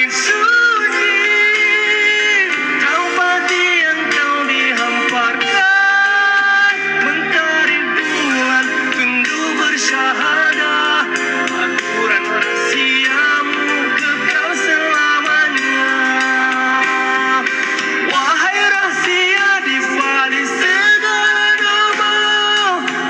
langit sunyi, tanpa yang kau dihamparkan, mentari bulan tunduk bersyahadah, aturan rahsiamu kekal selamanya. Wahai rahsia di balik segala nama,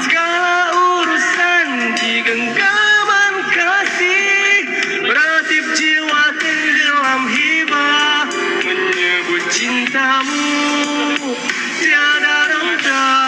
segala urusan di genggaman kasih, beratip jiwa tenggelam hibah, menyebut cintamu tiada rentang.